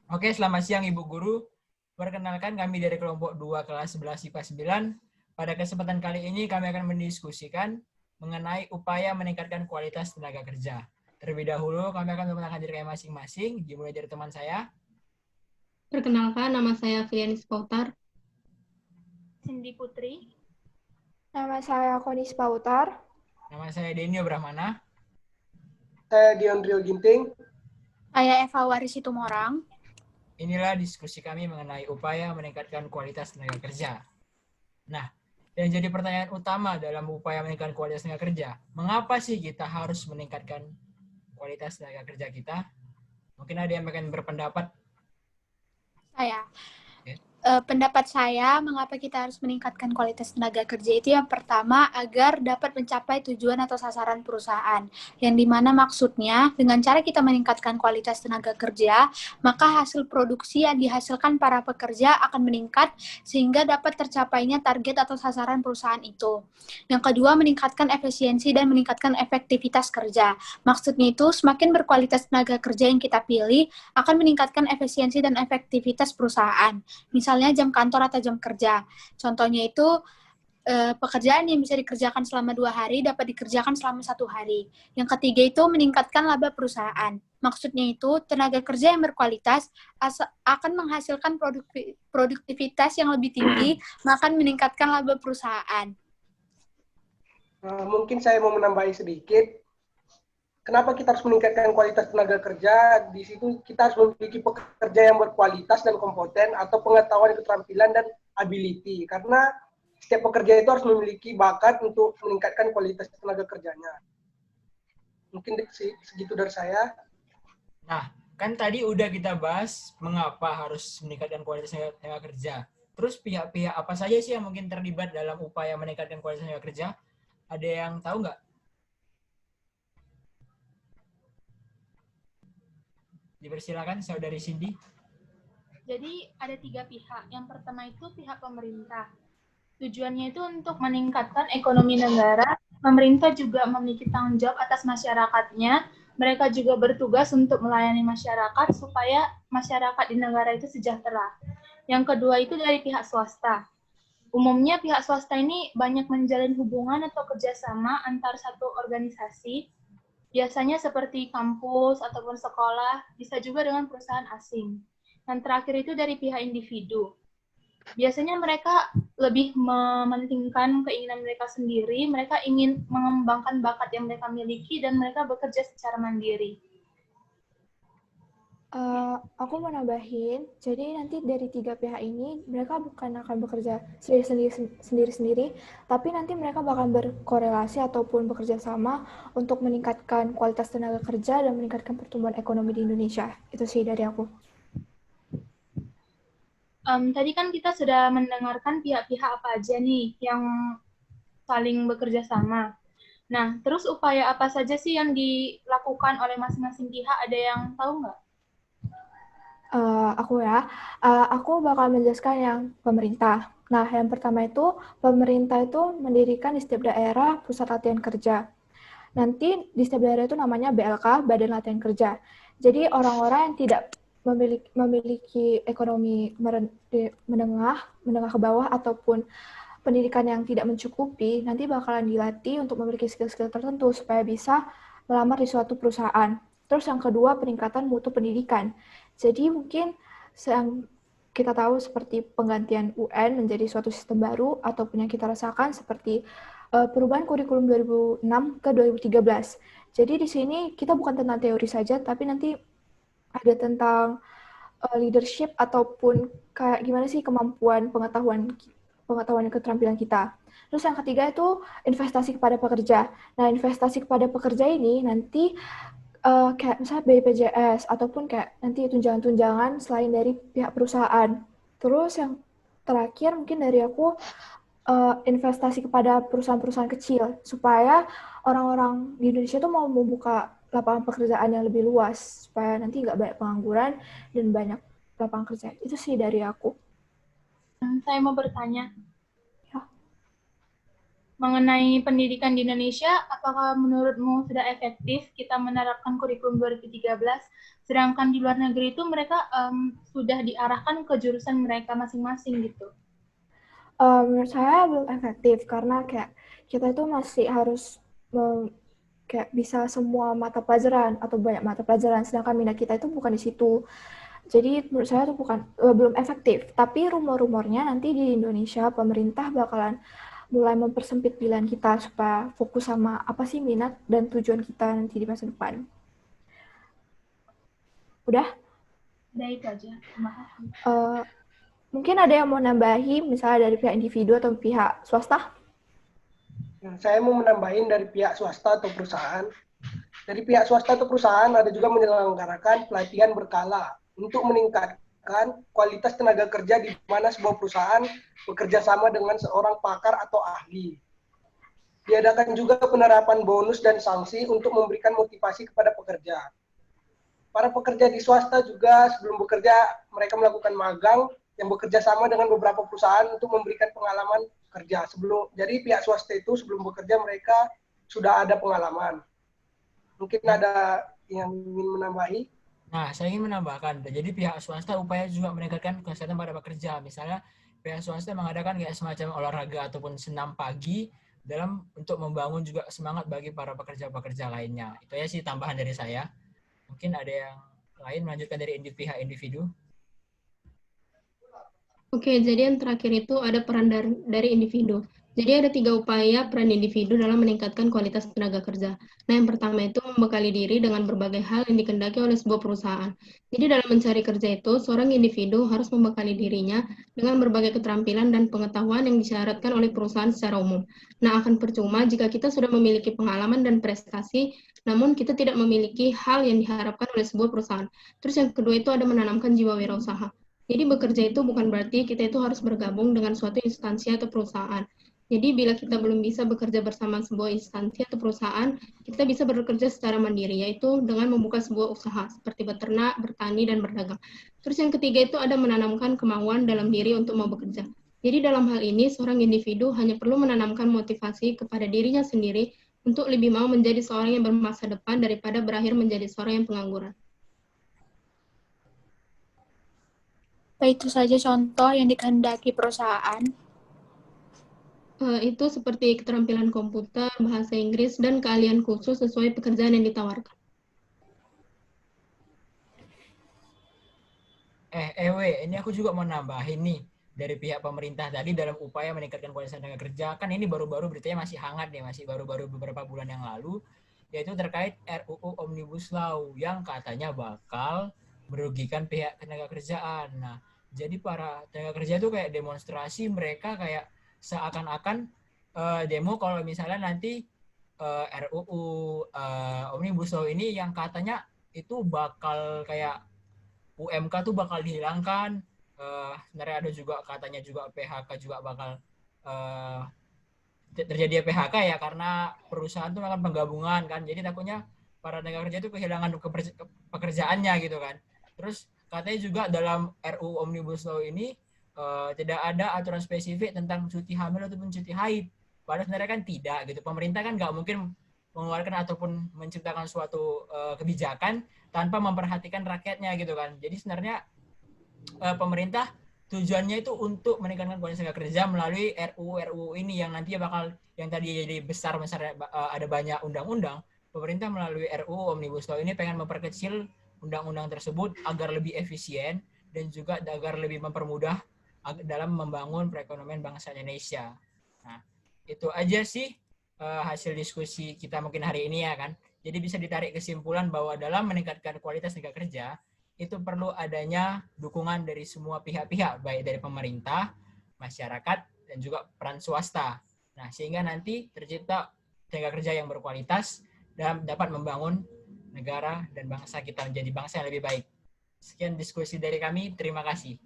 Oke, selamat siang Ibu Guru. Perkenalkan kami dari kelompok 2 kelas 11 IPA 9. Pada kesempatan kali ini kami akan mendiskusikan mengenai upaya meningkatkan kualitas tenaga kerja. Terlebih dahulu kami akan memperkenalkan diri kami masing-masing, dimulai dari teman saya. Perkenalkan, nama saya Fianis Pautar. Cindy Putri. Nama saya Konis Pautar. Nama saya Denio Brahmana. Saya Dion Rio Ginting. Saya Eva Warisi Tumorang. Inilah diskusi kami mengenai upaya meningkatkan kualitas tenaga kerja. Nah, yang jadi pertanyaan utama dalam upaya meningkatkan kualitas tenaga kerja, mengapa sih kita harus meningkatkan kualitas tenaga kerja kita? Mungkin ada yang akan berpendapat. Saya. Okay. Pendapat saya, mengapa kita harus meningkatkan kualitas tenaga kerja itu yang pertama, agar dapat mencapai tujuan atau sasaran perusahaan. Yang dimana maksudnya, dengan cara kita meningkatkan kualitas tenaga kerja, maka hasil produksi yang dihasilkan para pekerja akan meningkat, sehingga dapat tercapainya target atau sasaran perusahaan itu. Yang kedua, meningkatkan efisiensi dan meningkatkan efektivitas kerja. Maksudnya itu, semakin berkualitas tenaga kerja yang kita pilih, akan meningkatkan efisiensi dan efektivitas perusahaan. Misalnya jam kantor atau jam kerja. Contohnya itu pekerjaan yang bisa dikerjakan selama 2 hari dapat dikerjakan selama 1 hari. Yang ketiga itu meningkatkan laba perusahaan. Maksudnya itu tenaga kerja yang berkualitas akan menghasilkan produktivitas yang lebih tinggi, maka meningkatkan laba perusahaan. Mungkin saya mau menambahi sedikit. Kenapa kita harus meningkatkan kualitas tenaga kerja? Di situ kita harus memiliki pekerja yang berkualitas dan kompeten atau pengetahuan, keterampilan, dan ability. Karena setiap pekerja itu harus memiliki bakat untuk meningkatkan kualitas tenaga kerjanya. Mungkin segitu dari saya. Nah, kan tadi udah kita bahas mengapa harus meningkatkan kualitas tenaga kerja. Terus pihak-pihak apa saja sih yang mungkin terlibat dalam upaya meningkatkan kualitas tenaga kerja? Ada yang tahu nggak? Dipersilakan Saudari Cindy. Jadi ada 3 pihak. Yang pertama itu pihak pemerintah. Tujuannya itu untuk meningkatkan ekonomi negara. Pemerintah juga memiliki tanggung jawab atas masyarakatnya. Mereka juga bertugas untuk melayani masyarakat supaya masyarakat di negara itu sejahtera. Yang kedua itu dari pihak swasta. Umumnya pihak swasta ini banyak menjalin hubungan atau kerjasama antar satu organisasi, biasanya seperti kampus ataupun sekolah, bisa juga dengan perusahaan asing. Yang terakhir itu dari pihak individu. Biasanya mereka lebih mementingkan keinginan mereka sendiri, mereka ingin mengembangkan bakat yang mereka miliki, dan mereka bekerja secara mandiri. Aku mau nambahin, jadi nanti dari 3 pihak ini, mereka bukan akan bekerja sendiri-sendiri, tapi nanti mereka bakal berkorelasi ataupun bekerja sama untuk meningkatkan kualitas tenaga kerja dan meningkatkan pertumbuhan ekonomi di Indonesia. Itu sih dari aku. Tadi kan kita sudah mendengarkan pihak-pihak apa aja nih yang saling bekerja sama. Nah, terus upaya apa saja sih yang dilakukan oleh masing-masing pihak? Ada yang tahu nggak? Aku bakal menjelaskan yang pemerintah. Nah, yang pertama itu, pemerintah itu mendirikan di setiap daerah pusat latihan kerja. Nanti di setiap daerah itu namanya BLK, Badan Latihan Kerja. Jadi orang-orang yang tidak memiliki ekonomi menengah ke bawah ataupun pendidikan yang tidak mencukupi, nanti bakalan dilatih untuk memiliki skill-skill tertentu supaya bisa melamar di suatu perusahaan. Terus yang kedua, peningkatan mutu pendidikan. Jadi mungkin yang kita tahu seperti penggantian UN menjadi suatu sistem baru ataupun yang kita rasakan seperti perubahan kurikulum 2006 ke 2013. Jadi di sini kita bukan tentang teori saja, tapi nanti ada tentang leadership ataupun kayak gimana sih kemampuan pengetahuan dan keterampilan kita. Terus yang ketiga itu investasi kepada pekerja. Nah, investasi kepada pekerja ini nanti kayak misalnya BPJS ataupun kayak nanti tunjangan-tunjangan selain dari pihak perusahaan. Terus yang terakhir mungkin dari aku investasi kepada perusahaan-perusahaan kecil supaya orang-orang di Indonesia tuh mau membuka lapangan pekerjaan yang lebih luas supaya nanti nggak banyak pengangguran dan banyak lapangan kerja. Itu sih dari aku. Saya mau bertanya. Ya. mengenai pendidikan di Indonesia, apakah menurutmu sudah efektif kita menerapkan kurikulum 2013, sedangkan di luar negeri itu mereka sudah diarahkan ke jurusan mereka masing-masing gitu? Menurut saya belum efektif karena kayak kita itu masih harus kayak bisa semua mata pelajaran atau banyak mata pelajaran, sedangkan minat kita itu bukan di situ. Jadi menurut saya itu belum efektif. Tapi rumor-rumornya nanti di Indonesia pemerintah bakalan mulai mempersempit pilihan kita supaya fokus sama apa sih minat dan tujuan kita nanti di masa depan. Udah? Udah itu aja. Terima kasih. Mungkin ada yang mau nambahi, misalnya dari pihak individu atau pihak swasta? Saya mau menambahin dari pihak swasta atau perusahaan. Dari pihak swasta atau perusahaan ada juga menyelenggarakan pelatihan berkala untuk meningkatkan kualitas tenaga kerja di mana sebuah perusahaan bekerja sama dengan seorang pakar atau ahli. Diadakan juga penerapan bonus dan sanksi untuk memberikan motivasi kepada pekerja. Para pekerja di swasta juga sebelum bekerja mereka melakukan magang yang bekerja sama dengan beberapa perusahaan untuk memberikan pengalaman kerja. Jadi pihak swasta itu sebelum bekerja mereka sudah ada pengalaman. Mungkin ada yang ingin menambahi? Nah, saya ingin menambahkan, jadi pihak swasta upaya juga meningkatkan kesehatan pada pekerja. Misalnya, pihak swasta mengadakan kayak semacam olahraga ataupun senam pagi untuk membangun juga semangat bagi para pekerja-pekerja lainnya. Itu ya sih tambahan dari saya. Mungkin ada yang lain melanjutkan dari pihak individu. Oke, jadi yang terakhir itu ada peran dari individu. Jadi ada 3 upaya peran individu dalam meningkatkan kualitas tenaga kerja. Nah, yang pertama itu membekali diri dengan berbagai hal yang dikehendaki oleh sebuah perusahaan. Jadi dalam mencari kerja itu, seorang individu harus membekali dirinya dengan berbagai keterampilan dan pengetahuan yang disyaratkan oleh perusahaan secara umum. Nah, akan percuma jika kita sudah memiliki pengalaman dan prestasi, namun kita tidak memiliki hal yang diharapkan oleh sebuah perusahaan. Terus yang kedua itu ada menanamkan jiwa wirausaha. Jadi bekerja itu bukan berarti kita itu harus bergabung dengan suatu instansi atau perusahaan. Jadi bila kita belum bisa bekerja bersama sebuah instansi atau perusahaan, kita bisa bekerja secara mandiri, yaitu dengan membuka sebuah usaha seperti beternak, bertani, dan berdagang. Terus yang ketiga itu ada menanamkan kemauan dalam diri untuk mau bekerja. Jadi dalam hal ini, seorang individu hanya perlu menanamkan motivasi kepada dirinya sendiri untuk lebih mau menjadi seorang yang bermasa depan daripada berakhir menjadi seorang yang pengangguran. Itu saja contoh yang dikehendaki perusahaan. Itu seperti keterampilan komputer, bahasa Inggris, dan keahlian khusus sesuai pekerjaan yang ditawarkan. Ini aku juga mau nambahin nih dari pihak pemerintah tadi dalam upaya meningkatkan kualitas tenaga kerja. Kan ini baru-baru beritanya masih hangat nih, masih baru-baru beberapa bulan yang lalu, yaitu terkait RUU Omnibus Law yang katanya bakal merugikan pihak tenaga kerjaan. Nah, jadi para tenaga kerja itu kayak demonstrasi, mereka kayak seakan-akan demo kalau misalnya nanti RUU Omnibus Law ini yang katanya itu bakal kayak UMK tuh bakal dihilangkan. Sebenarnya ada juga katanya juga PHK juga bakal terjadi PHK ya karena perusahaan tuh akan penggabungan kan. Jadi takutnya para tenaga kerja itu kehilangan pekerjaannya gitu kan. Terus katanya juga dalam RUU Omnibus Law ini tidak ada aturan spesifik tentang cuti hamil ataupun cuti haid. Padahal sebenarnya kan tidak gitu. Pemerintah kan nggak mungkin mengeluarkan ataupun menciptakan suatu kebijakan tanpa memperhatikan rakyatnya gitu kan. Jadi sebenarnya pemerintah tujuannya itu untuk meningkatkan kualitas tenaga kerja melalui RUU ini yang nantinya bakal yang tadi jadi besar ada banyak undang-undang. Pemerintah melalui RUU Omnibus Law ini pengen memperkecil undang-undang tersebut agar lebih efisien dan juga agar lebih mempermudah dalam membangun perekonomian bangsa Indonesia. Nah, itu aja sih hasil diskusi kita mungkin hari ini ya kan. Jadi bisa ditarik kesimpulan bahwa dalam meningkatkan kualitas tenaga kerja itu perlu adanya dukungan dari semua pihak-pihak, baik dari pemerintah, masyarakat, dan juga peran swasta. Nah, sehingga nanti tercipta tenaga kerja yang berkualitas dan dapat membangun negara dan bangsa kita menjadi bangsa yang lebih baik. Sekian diskusi dari kami, terima kasih.